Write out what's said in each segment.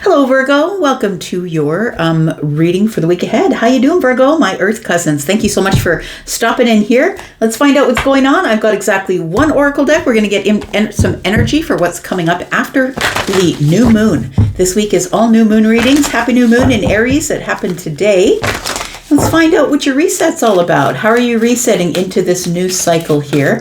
Hello, Virgo. Welcome to your reading for the week ahead. How you doing, Virgo? My Earth cousins. Thank you so much for stopping in here. Let's find out what's going on. I've got exactly one oracle deck. We're going to get some energy for what's coming up after the new moon. This week is all new moon readings. Happy new moon in Aries that happened today. Let's find out what your reset's all about. How are you resetting into this new cycle here?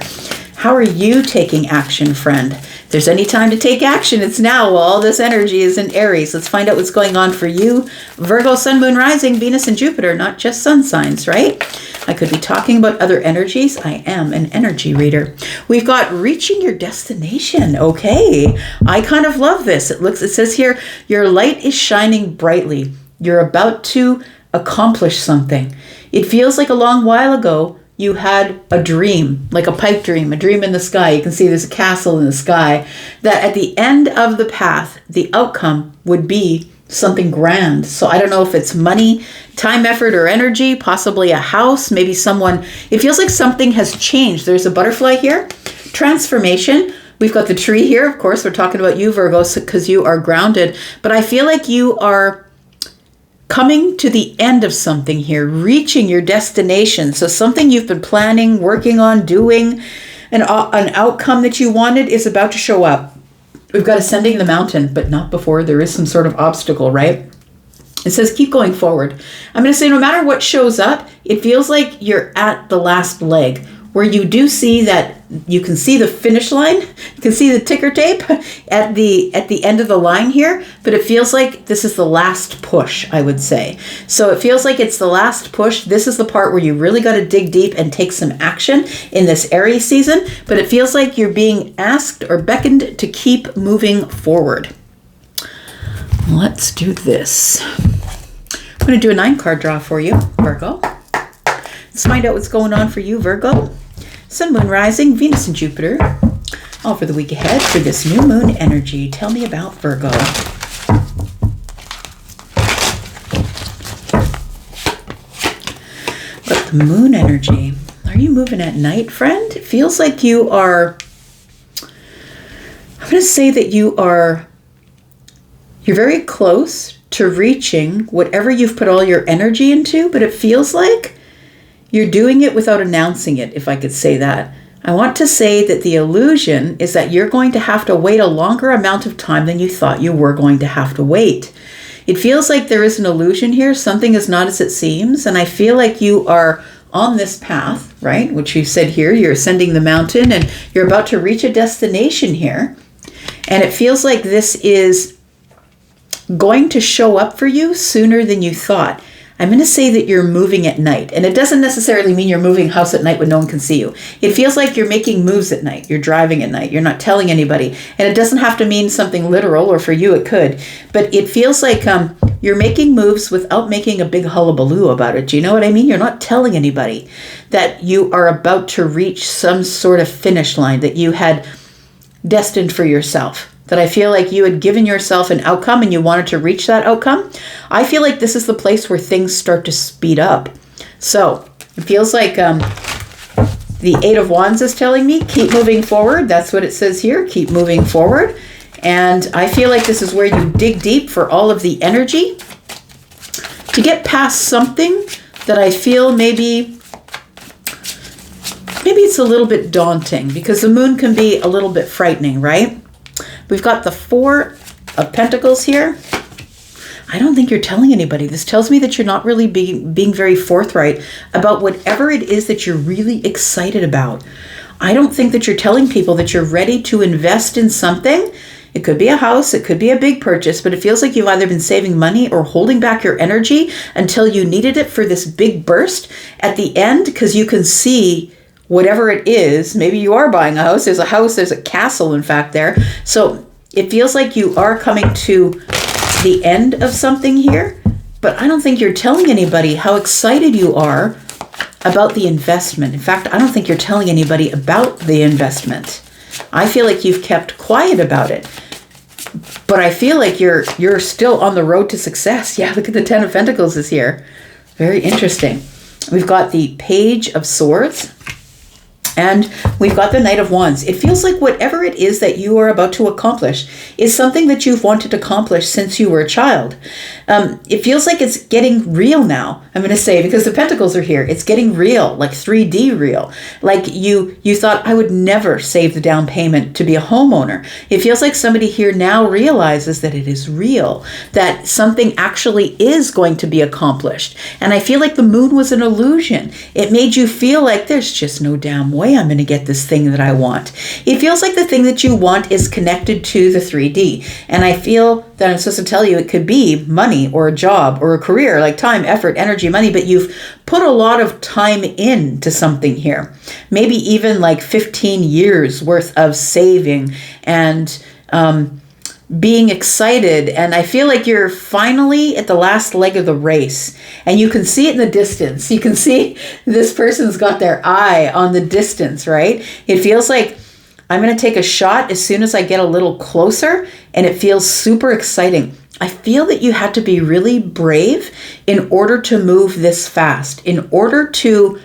How are you taking action, friend? If there's any time to take action, it's now. Well, all this energy is in Aries. Let's find out what's going on for you. Virgo, Sun, Moon, Rising, Venus, and Jupiter, not just sun signs, right? I could be talking about other energies. I am an energy reader. We've got reaching your destination. Okay. I kind of love this. It says here, your light is shining brightly. You're about to accomplish something. It feels like a long while ago you had a dream, like a pipe dream, a dream in the sky. You can see there's a castle in the sky, that at the end of the path, the outcome would be something grand. So I don't know if it's money, time, effort, or energy, possibly a house, maybe someone. It feels like something has changed. There's a butterfly here, transformation. We've got the tree here. Of course, we're talking about you, Virgo, because you are grounded. But I feel like you are coming to the end of something here, reaching your destination. So something you've been planning, working on, doing, an outcome that you wanted is about to show up. We've got ascending the mountain, but not before there is some sort of obstacle, right? It says keep going forward. I'm going to say no matter what shows up, it feels like you're at the last leg, where you do see that you can see the finish line, you can see the ticker tape at the end of the line here, but it feels like this is the last push, I would say. So it feels like it's the last push. This is the part where you really got to dig deep and take some action in this Aries season, but it feels like you're being asked or beckoned to keep moving forward. Let's do this. I'm going to do a 9-card draw for you, Virgo. Let's find out what's going on for you, Virgo. Sun, Moon, Rising, Venus, and Jupiter, all for the week ahead for this new moon energy. Tell me about Virgo. But the moon energy, are you moving at night, friend? It feels like you are, I'm going to say that you're very close to reaching whatever you've put all your energy into, but it feels like you're doing it without announcing it, if I could say that. I want to say that the illusion is that you're going to have to wait a longer amount of time than you thought you were going to have to wait. It feels like there is an illusion here. Something is not as it seems. And I feel like you are on this path, right? Which you said here, you're ascending the mountain and you're about to reach a destination here. And it feels like this is going to show up for you sooner than you thought. I'm going to say that you're moving at night, and it doesn't necessarily mean you're moving house at night when no one can see you. It feels like you're making moves at night. You're driving at night. You're not telling anybody, and it doesn't have to mean something literal, or for you it could, but it feels like you're making moves without making a big hullabaloo about it. Do you know what I mean? You're not telling anybody that you are about to reach some sort of finish line that you had destined for yourself. That I feel like you had given yourself an outcome and you wanted to reach that outcome. I feel like this is the place where things start to speed up. So it feels like the 8 of Wands is telling me, keep moving forward. That's what it says here, keep moving forward. And I feel like this is where you dig deep for all of the energy to get past something that I feel maybe it's a little bit daunting, because the moon can be a little bit frightening, right? We've got the 4 of Pentacles here. I don't think you're telling anybody. This tells me that you're not really being very forthright about whatever it is that you're really excited about. I don't think that you're telling people that you're ready to invest in something. It could be a house, it could be a big purchase, but it feels like you've either been saving money or holding back your energy until you needed it for this big burst at the end, because you can see whatever it is. Maybe you are buying a house, there's a castle, in fact, there. So it feels like you are coming to the end of something here, but I don't think you're telling anybody how excited you are about the investment. In fact, I don't think you're telling anybody about the investment. I feel like you've kept quiet about it, but I feel like you're still on the road to success. Yeah, look at the 10 of Pentacles is here. Very interesting. We've got the Page of Swords. And we've got the Knight of Wands. It feels like whatever it is that you are about to accomplish is something that you've wanted to accomplish since you were a child. It feels like it's getting real now, I'm going to say, because the Pentacles are here. It's getting real, like 3D real. Like you thought, I would never save the down payment to be a homeowner. It feels like somebody here now realizes that it is real, that something actually is going to be accomplished. And I feel like the moon was an illusion. It made you feel like there's just no damn way I'm going to get this thing that I want. It feels like the thing that you want is connected to the 3D. And I feel that I'm supposed to tell you it could be money or a job or a career, like time, effort, energy, money, but you've put a lot of time into something here. Maybe even like 15 years worth of saving and being excited. And I feel like you're finally at the last leg of the race, and you can see it in the distance. You can see this person's got their eye on the distance, right? It feels like I'm going to take a shot as soon as I get a little closer, and it feels super exciting. I feel that you had to be really brave in order to move this fast. In order to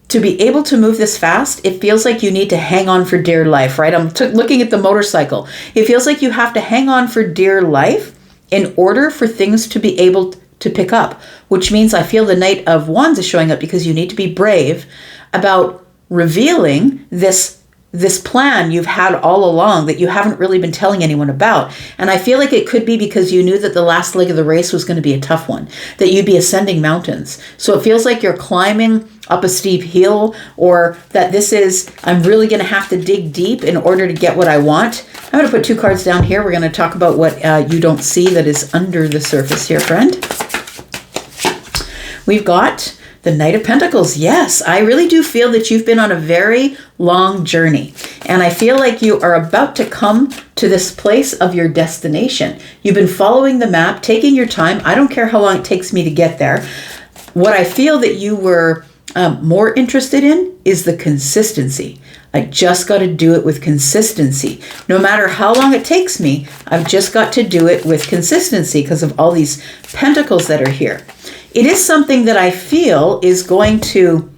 be able to move this fast, it feels like you need to hang on for dear life, right? I'm looking at the motorcycle. It feels like you have to hang on for dear life in order for things to be able to pick up, which means I feel the Knight of Wands is showing up because you need to be brave about revealing this plan you've had all along that you haven't really been telling anyone about. And I feel like it could be because you knew that the last leg of the race was going to be a tough one, that you'd be ascending mountains. So it feels like you're climbing up a steep hill, or that this is, I'm really going to have to dig deep in order to get what I want. I'm going to put 2 cards down here. We're going to talk about what you don't see that is under the surface here, friend. We've got the Knight of Pentacles. Yes, I really do feel that you've been on a very long journey. And I feel like you are about to come to this place of your destination. You've been following the map, taking your time. I don't care how long it takes me to get there. What I feel that you were more interested in is the consistency. I just got to do it with consistency. No matter how long it takes me, I've just got to do it with consistency because of all these pentacles that are here. It is something that I feel is going to,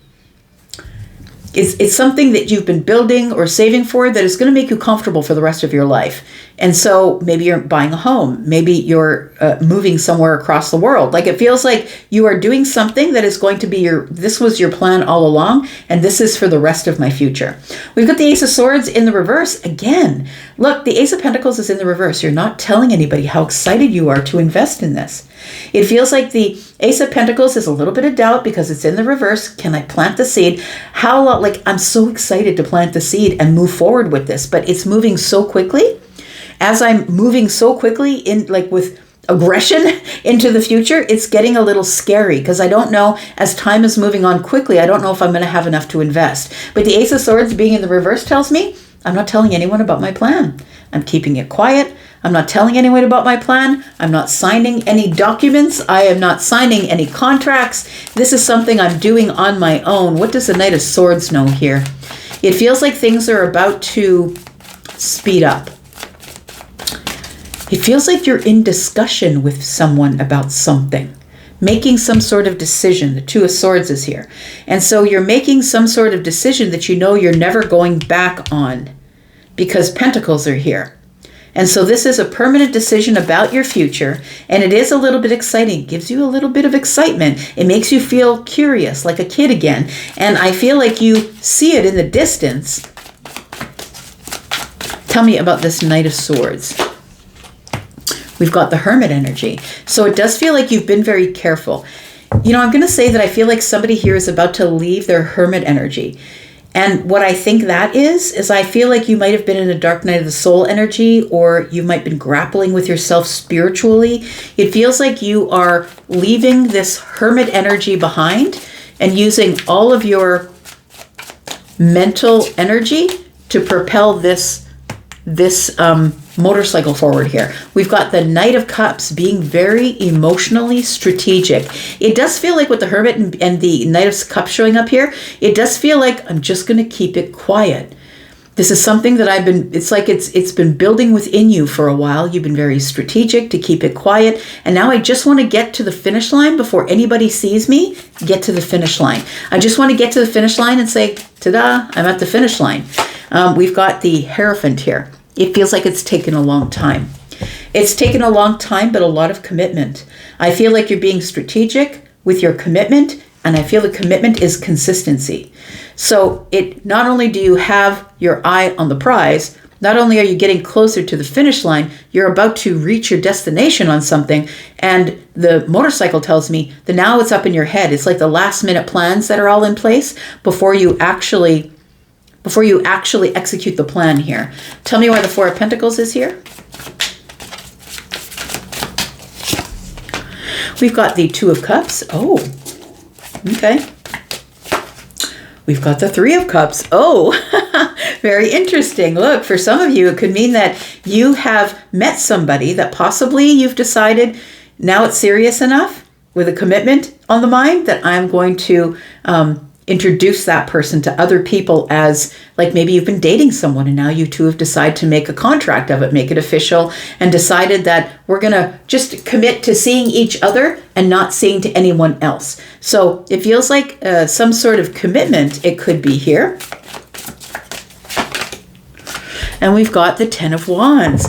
it's something that you've been building or saving for that is going to make you comfortable for the rest of your life. And so maybe you're buying a home, maybe you're moving somewhere across the world. Like it feels like you are doing something that is going to be this was your plan all along, and this is for the rest of my future. We've got the Ace of Swords in the reverse again. Look, the Ace of Pentacles is in the reverse. You're not telling anybody how excited you are to invest in this. It feels like the Ace of Pentacles is a little bit of doubt because it's in the reverse. Can I plant the seed? How long? Like, I'm so excited to plant the seed and move forward with this, but it's moving so quickly. As I'm moving so quickly in, like with aggression into the future, it's getting a little scary because I don't know, as time is moving on quickly, I don't know if I'm going to have enough to invest. But the Ace of Swords being in the reverse tells me I'm not telling anyone about my plan. I'm keeping it quiet. I'm not telling anyone about my plan. I'm not signing any documents. I am not signing any contracts. This is something I'm doing on my own. What does the Knight of Swords know here? It feels like things are about to speed up. It feels like you're in discussion with someone about something, making some sort of decision. The Two of Swords is here. And so you're making some sort of decision that you know you're never going back on because Pentacles are here. And so this is a permanent decision about your future, and it is a little bit exciting. It gives you a little bit of excitement. It makes you feel curious, like a kid again. And I feel like you see it in the distance. Tell me about this Knight of Swords. We've got the Hermit energy. So it does feel like you've been very careful. You know, I'm going to say that I feel like somebody here is about to leave their Hermit energy. And what I think that is I feel like you might have been in a dark night of the soul energy, or you might have been grappling with yourself spiritually. It feels like you are leaving this Hermit energy behind and using all of your mental energy to propel this motorcycle forward here. We've got the Knight of Cups being very emotionally strategic. It does feel like with the Hermit and the Knight of Cups showing up here, it does feel like I'm just going to keep it quiet. This is something that it's been building within you for a while. You've been very strategic to keep it quiet. And now I just want to get to the finish line before anybody sees me get to the finish line. I just want to get to the finish line and say, ta-da, I'm at the finish line. We've got the Hierophant here. It feels like it's taken a long time. It's taken a long time, but a lot of commitment. I feel like you're being strategic with your commitment, and I feel the commitment is consistency. So not only do you have your eye on the prize, not only are you getting closer to the finish line, you're about to reach your destination on something. And the motorcycle tells me that now it's up in your head. It's like the last minute plans that are all in place before you actually execute the plan here. Tell me why the Four of Pentacles is here. We've got the Two of Cups. Oh, okay. We've got the Three of Cups. Oh, very interesting. Look, for some of you, it could mean that you have met somebody that possibly you've decided now it's serious enough with a commitment on the mind that I'm going to introduce that person to other people, as like maybe you've been dating someone and now you two have decided to make a contract of it, make it official, and decided that we're going to just commit to seeing each other and not seeing to anyone else. So it feels like some sort of commitment it could be here. And we've got the Ten of Wands.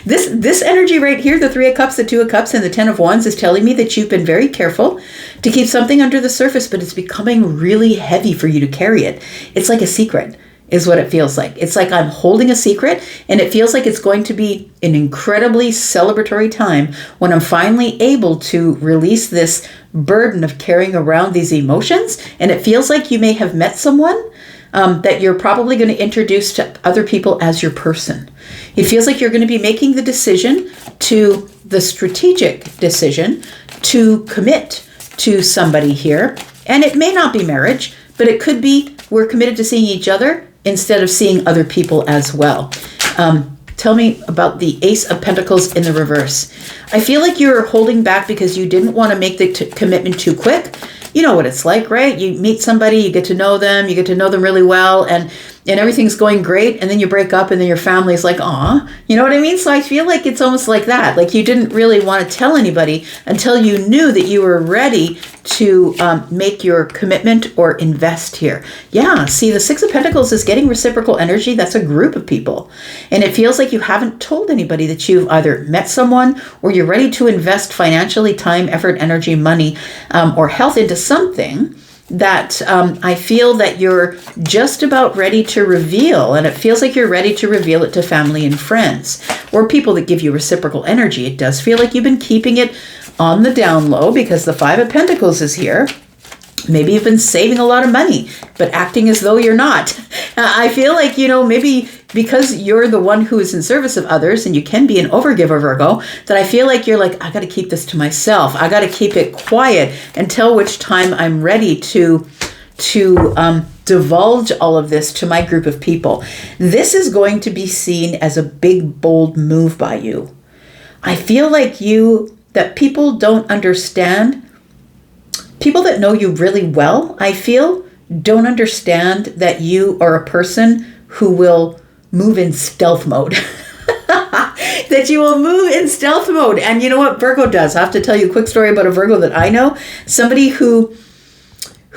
This energy right here, the Three of Cups, the Two of Cups, and the Ten of Wands is telling me that you've been very careful to keep something under the surface, but it's becoming really heavy for you to carry it. It's like a secret is what it feels like. It's like I'm holding a secret, and it feels like it's going to be an incredibly celebratory time when I'm finally able to release this burden of carrying around these emotions. And it feels like you may have met someone that you're probably going to introduce to other people as your person. It feels like you're going to be making the strategic decision to commit to somebody here. And it may not be marriage, but it could be we're committed to seeing each other instead of seeing other people as well. Tell me about the Ace of Pentacles in the reverse. I feel like you're holding back because you didn't want to make the commitment too quick. You know what it's like, right? You meet somebody, you get to know them really well, and everything's going great, and then you break up, and then your family's like, aw, you know what I mean? So I feel like it's almost like that. Like you didn't really want to tell anybody until you knew that you were ready to make your commitment or invest here. Yeah, see, the Six of Pentacles is getting reciprocal energy. That's a group of people. And it feels like you haven't told anybody that you've either met someone or you're ready to invest financially, time, effort, energy, money, or health into something that I feel that you're just about ready to reveal. And it feels like you're ready to reveal it to family and friends or people that give you reciprocal energy. It does feel like you've been keeping it on the down low because the Five of Pentacles is here. Maybe you've been saving a lot of money, but acting as though you're not. I feel like, maybe because you're the one who is in service of others, and you can be an overgiver, Virgo, that I feel like you're like, I got to keep this to myself. I got to keep it quiet until which time I'm ready to divulge all of this to my group of people. This is going to be seen as a big, bold move by you. I feel like that people don't understand. People that know you really well, I feel, don't understand that you are a person who will move in stealth mode. That you will move in stealth mode. And you know what Virgo does? I have to tell you a quick story about a Virgo that I know. Somebody who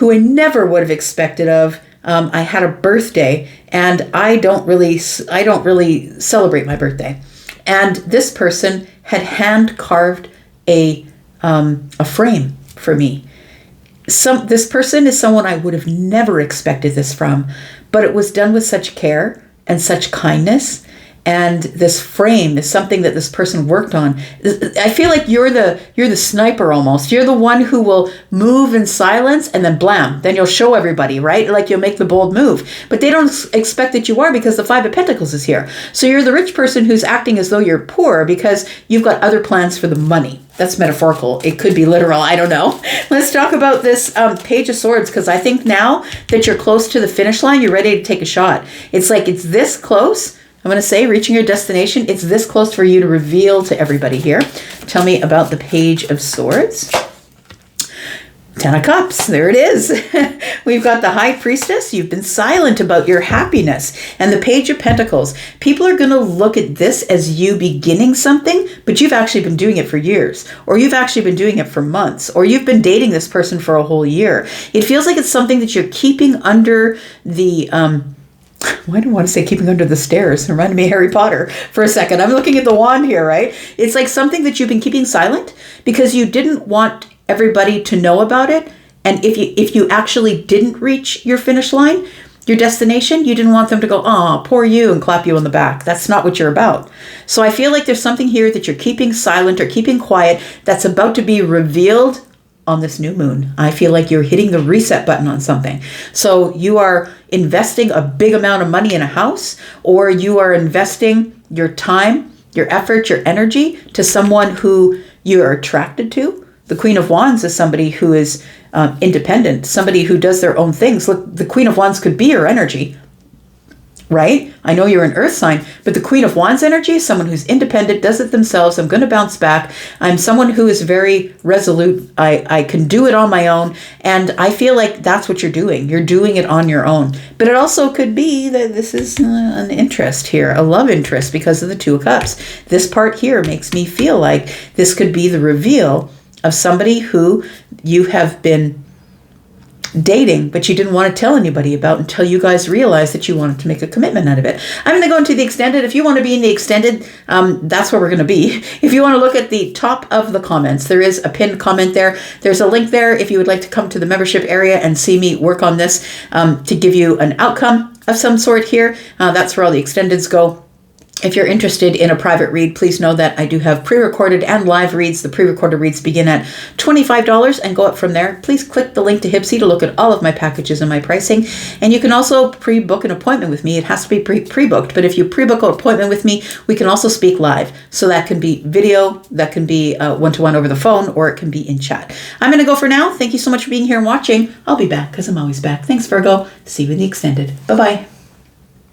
I never would have expected of. I had a birthday, and I don't really celebrate my birthday. And this person had hand carved a frame for me. This person is someone I would have never expected this from, but it was done with such care and such kindness. And this frame is something that this person worked on. I feel like you're the sniper almost. You're the one who will move in silence and then blam. Then you'll show everybody, right? Like you'll make the bold move. But they don't expect that you are because the Five of Pentacles is here. So you're the rich person who's acting as though you're poor because you've got other plans for the money. That's metaphorical. It could be literal. I don't know. Let's talk about this Page of Swords, because I think now that you're close to the finish line, you're ready to take a shot. It's like it's this close. I'm going to say reaching your destination. It's this close for you to reveal to everybody here. Tell me about the Page of Swords. Ten of Cups, there it is. We've got the High Priestess. You've been silent about your happiness. And the Page of Pentacles. People are going to look at this as you beginning something, but you've actually been doing it for years. Or you've actually been doing it for months. Or you've been dating this person for a whole year. It feels like it's something that you're keeping under the... why do I want to say keeping under the stairs? It reminded me of Harry Potter for a second. I'm looking at the wand here, right? It's like something that you've been keeping silent because you didn't want everybody to know about it. And if you actually didn't reach your finish line, your destination, you didn't want them to go, "Oh, poor you," and clap you on the back. That's not what you're about. So I feel like there's something here that you're keeping silent or keeping quiet that's about to be revealed on this new moon. I feel like you're hitting the reset button on something. So you are investing a big amount of money in a house, or you are investing your time, your effort, your energy to someone who you are attracted to. The Queen of Wands is somebody who is independent, somebody who does their own things. Look, the Queen of Wands could be your energy, right? I know you're an earth sign, but the Queen of Wands energy is someone who's independent, does it themselves. I'm going to bounce back. I'm someone who is very resolute. I can do it on my own. And I feel like that's what you're doing. You're doing it on your own. But it also could be that this is an interest here, a love interest because of the Two of Cups. This part here makes me feel like this could be the reveal of somebody who you have been dating, but you didn't want to tell anybody about until you guys realized that you wanted to make a commitment out of it. I'm going to go into the extended. If you want to be in the extended, that's where we're going to be. If you want to look at the top of the comments, there is a pinned comment there. There's a link there if you would like to come to the membership area and see me work on this to give you an outcome of some sort here. That's where all the extendeds go. If you're interested in a private read, please know that I do have pre-recorded and live reads. The pre-recorded reads begin at $25 and go up from there. Please click the link to Hypsee to look at all of my packages and my pricing. And you can also pre-book an appointment with me. It has to be pre-booked, but if you pre-book an appointment with me, we can also speak live. So that can be video, that can be one-to-one over the phone, or it can be in chat. I'm going to go for now. Thank you so much for being here and watching. I'll be back because I'm always back. Thanks, Virgo. See you in the extended. Bye-bye.